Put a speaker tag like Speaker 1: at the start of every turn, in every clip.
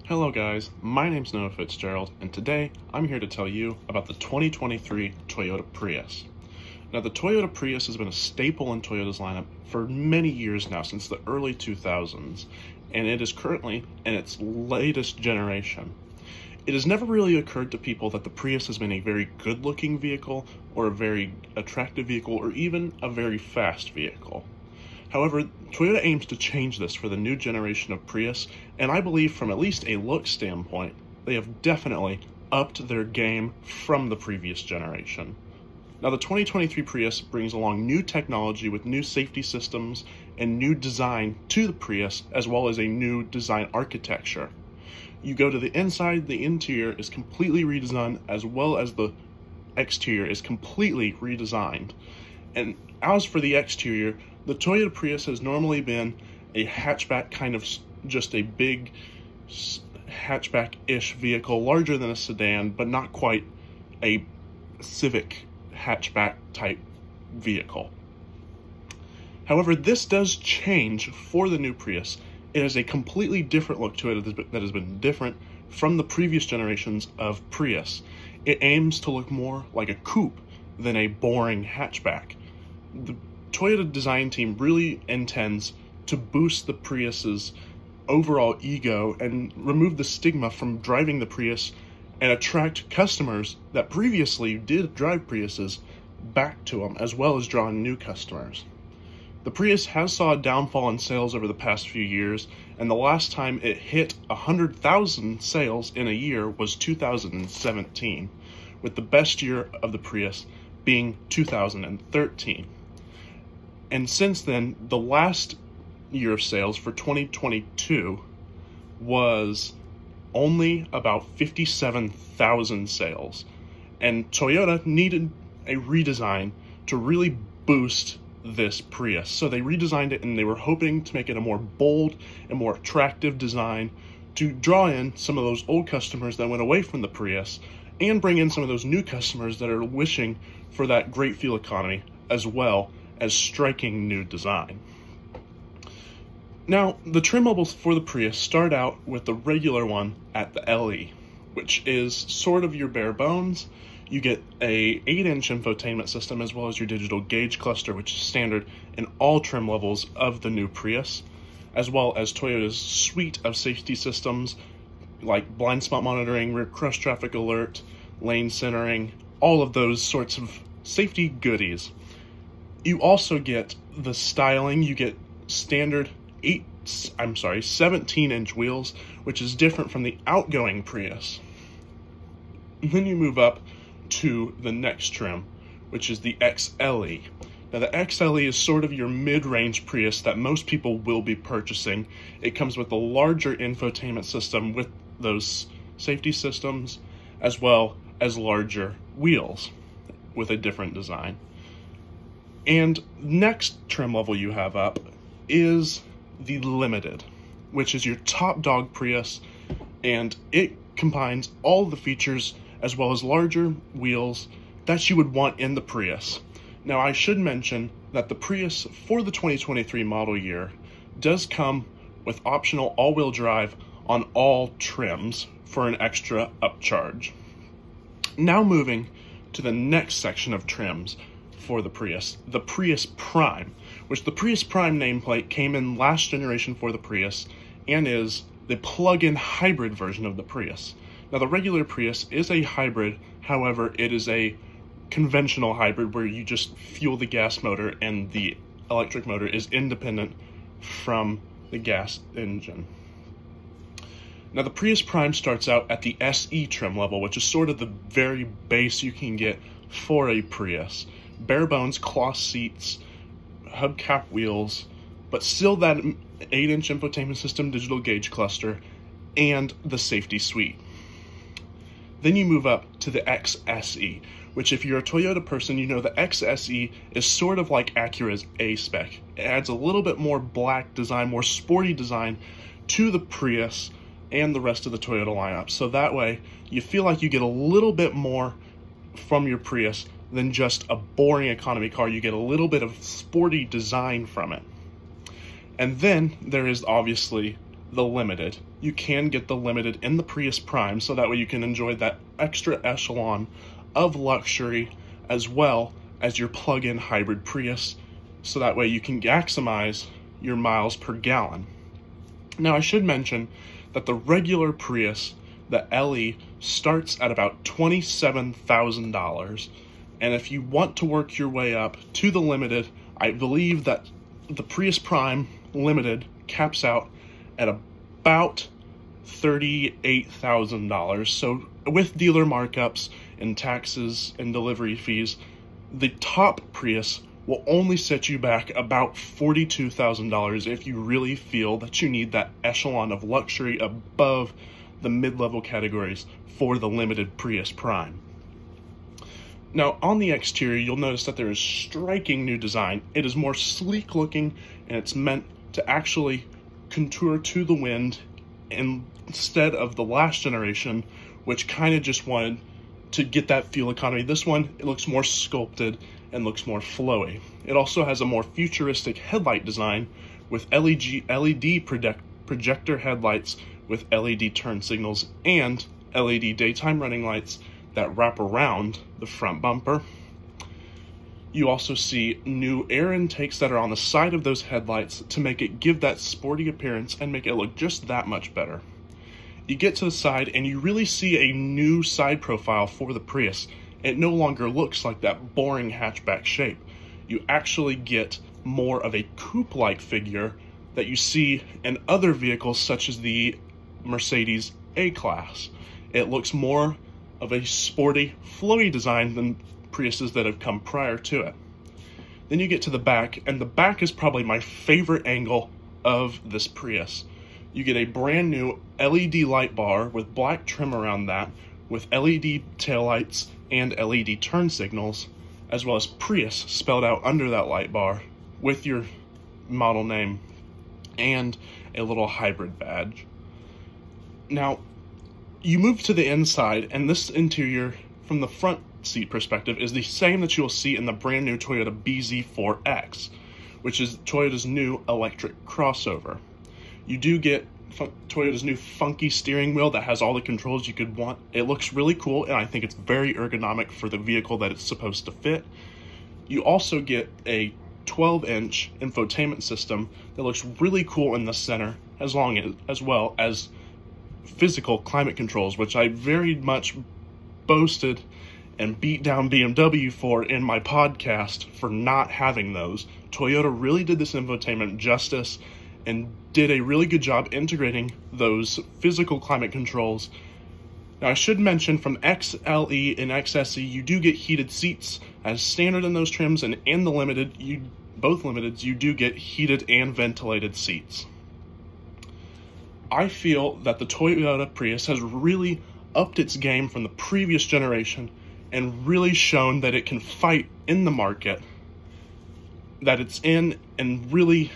Speaker 1: Hello guys, my name's Noah Fitzgerald, and today I'm here to tell you about the 2023 Toyota Prius. Now the Toyota Prius has been a staple in Toyota's lineup for many years now, since the early 2000s, and it is currently in its latest generation. It has never really occurred to people that the Prius has been a very good-looking vehicle, or a very attractive vehicle, or even a very fast vehicle. However, Toyota aims to change this for the new generation of Prius, and I believe from at least a look standpoint, they have definitely upped their game from the previous generation. Now the 2023 Prius brings along new technology with new safety systems and new design to the Prius, as well as a new design architecture. You go to the inside, the interior is completely redesigned, as well as the exterior is completely redesigned. And as for the exterior, the Toyota Prius has normally been a hatchback, kind of just a big hatchback-ish vehicle, larger than a sedan, but not quite a Civic hatchback type vehicle. However, this does change for the new Prius. It has a completely different look to it that has been different from the previous generations of Prius. It aims to look more like a coupe than a boring hatchback. The Toyota design team really intends to boost the Prius's overall ego and remove the stigma from driving the Prius and attract customers that previously did drive Priuses back to them, as well as drawing new customers. The Prius has saw a downfall in sales over the past few years, and the last time it hit 100,000 sales in a year was 2017, with the best year of the Prius being 2013. And since then, the last year of sales for 2022 was only about 57,000 sales. And Toyota needed a redesign to really boost this Prius. So they redesigned it, and they were hoping to make it a more bold and more attractive design to draw in some of those old customers that went away from the Prius and bring in some of those new customers that are wishing for that great fuel economy, as well as striking new design. Now, the trim levels for the Prius start out with the regular one at the LE, which is sort of your bare bones. You get a 8-inch infotainment system, as well as your digital gauge cluster, which is standard in all trim levels of the new Prius, as well as Toyota's suite of safety systems like blind spot monitoring, rear cross traffic alert, lane centering, all of those sorts of safety goodies. You also get the styling. You get standard 17-inch wheels, which is different from the outgoing Prius. And then you move up to the next trim, which is the XLE. Now the XLE is sort of your mid-range Prius that most people will be purchasing. It comes with a larger infotainment system with those safety systems, as well as larger wheels with a different design. And next trim level you have up is the Limited, which is your top dog Prius, and it combines all the features as well as larger wheels that you would want in the Prius. Now I should mention that the Prius for the 2023 model year does come with optional all-wheel drive on all trims for an extra upcharge. Now moving to the next section of trims for the Prius Prime, which the Prius Prime nameplate came in last generation for the Prius and is the plug-in hybrid version of the Prius. Now the regular Prius is a hybrid, however it is a conventional hybrid where you just fuel the gas motor and the electric motor is independent from the gas engine. Now the Prius Prime starts out at the SE trim level, which is sort of the very base you can get for a Prius. Bare bones cloth seats, hubcap wheels, but still that 8-inch infotainment system, digital gauge cluster, and the safety suite. Then you move up to the XSE, which if you're a Toyota person, you know the XSE is sort of like Acura's A-Spec. It adds a little bit more black design, more sporty design to the Prius and the rest of the Toyota lineup. So that way, you feel like you get a little bit more from your Prius than just a boring economy car. You get a little bit of sporty design from it. And then there is obviously the Limited. you can get the Limited in the Prius Prime, so that way you can enjoy that extra echelon of luxury as well as your plug-in hybrid Prius, so that way you can maximize your miles per gallon. Now, I should mention that the regular Prius, the LE, starts at about $27,000, and if you want to work your way up to the Limited, I believe that the Prius Prime Limited caps out at about $38,000. So with dealer markups and taxes and delivery fees, the top Prius will only set you back about $42,000 if you really feel that you need that echelon of luxury above the mid-level categories for the Limited Prius Prime. Now, on the exterior, you'll notice that there is striking new design. It is more sleek looking, and it's meant to actually contour to the wind instead of the last generation, which kind of just wanted to get that fuel economy. This one, it looks more sculpted and looks more flowy. It also has a more futuristic headlight design with LED projector headlights with LED turn signals and LED daytime running lights that wrap around the front bumper. You also see new air intakes that are on the side of those headlights to make it give that sporty appearance and make it look just that much better. You get to the side and you really see a new side profile for the Prius. It no longer looks like that boring hatchback shape. You actually get more of a coupe-like figure that you see in other vehicles such as the Mercedes A-Class. It looks more of a sporty, flowy design than Priuses that have come prior to it. Then you get to the back, and the back is probably my favorite angle of this Prius. You get a brand new LED light bar with black trim around that, with LED taillights and LED turn signals, as well as Prius spelled out under that light bar with your model name and a little hybrid badge. Now, you move to the inside, and this interior from the front seat perspective is the same that you'll see in the brand new Toyota BZ4X, which is Toyota's new electric crossover. You do get Toyota's new funky steering wheel that has all the controls you could want. It looks really cool, and I think it's very ergonomic for the vehicle that it's supposed to fit. You also get a 12-inch infotainment system that looks really cool in the center, as well as physical climate controls, which I very much boasted and beat down BMW for in my podcast for not having those. Toyota really did this infotainment justice and did a really good job integrating those physical climate controls. Now, I should mention from XLE and XSE, you do get heated seats as standard in those trims, and in the Limited, both Limiteds, you do get heated and ventilated seats. I feel that the Toyota Prius has really upped its game from the previous generation and really shown that it can fight in the market that it's in and really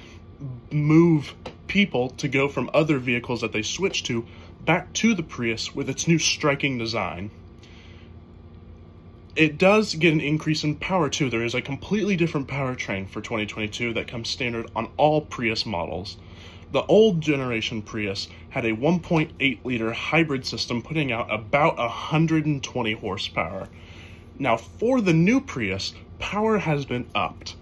Speaker 1: move people to go from other vehicles that they switch to back to the Prius with its new striking design. It does get an increase in power too. There is a completely different powertrain for 2022 that comes standard on all Prius models. The old generation Prius had a 1.8 liter hybrid system putting out about 120 horsepower. Now for the new Prius, power has been upped.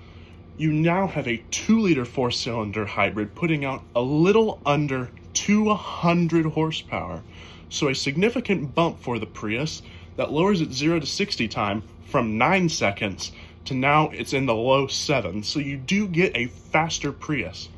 Speaker 1: You now have a 2-liter 4-cylinder hybrid putting out a little under 200 horsepower. So a significant bump for the Prius that lowers its 0 to 60 time from 9 seconds to now it's in the low 7s. So you do get a faster Prius.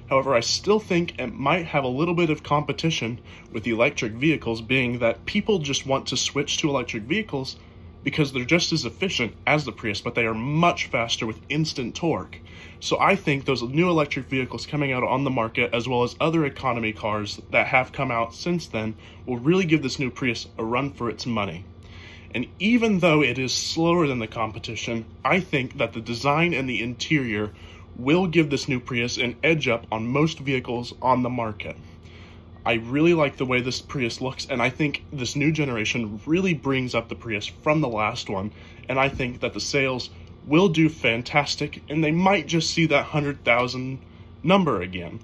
Speaker 1: However, I still think it might have a little bit of competition with the electric vehicles, being that people just want to switch to electric vehicles because they're just as efficient as the Prius, but they are much faster with instant torque. So I think those new electric vehicles coming out on the market, as well as other economy cars that have come out since then, will really give this new Prius a run for its money. And even though it is slower than the competition, I think that the design and the interior will give this new Prius an edge up on most vehicles on the market. I really like the way this Prius looks, and I think this new generation really brings up the Prius from the last one, and I think that the sales will do fantastic, and they might just see that 100,000 number again.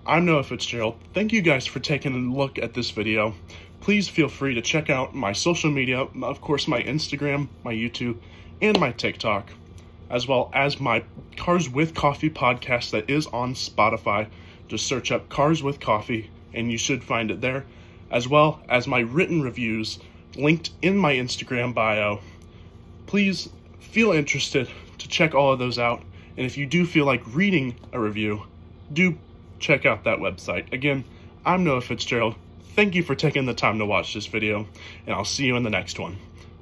Speaker 1: I'm Noah Fitzgerald. Thank you guys for taking a look at this video. Please feel free to check out my social media, of course my Instagram, my YouTube, and my TikTok, as well as my Cars with Coffee podcast that is on Spotify. Just search up Cars with Coffee and you should find it there, as well as my written reviews linked in my Instagram bio. Please feel interested to check all of those out, and if you do feel like reading a review, do check out that website. Again, I'm Noah Fitzgerald. Thank you for taking the time to watch this video, and I'll see you in the next one.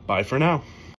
Speaker 1: Bye for now.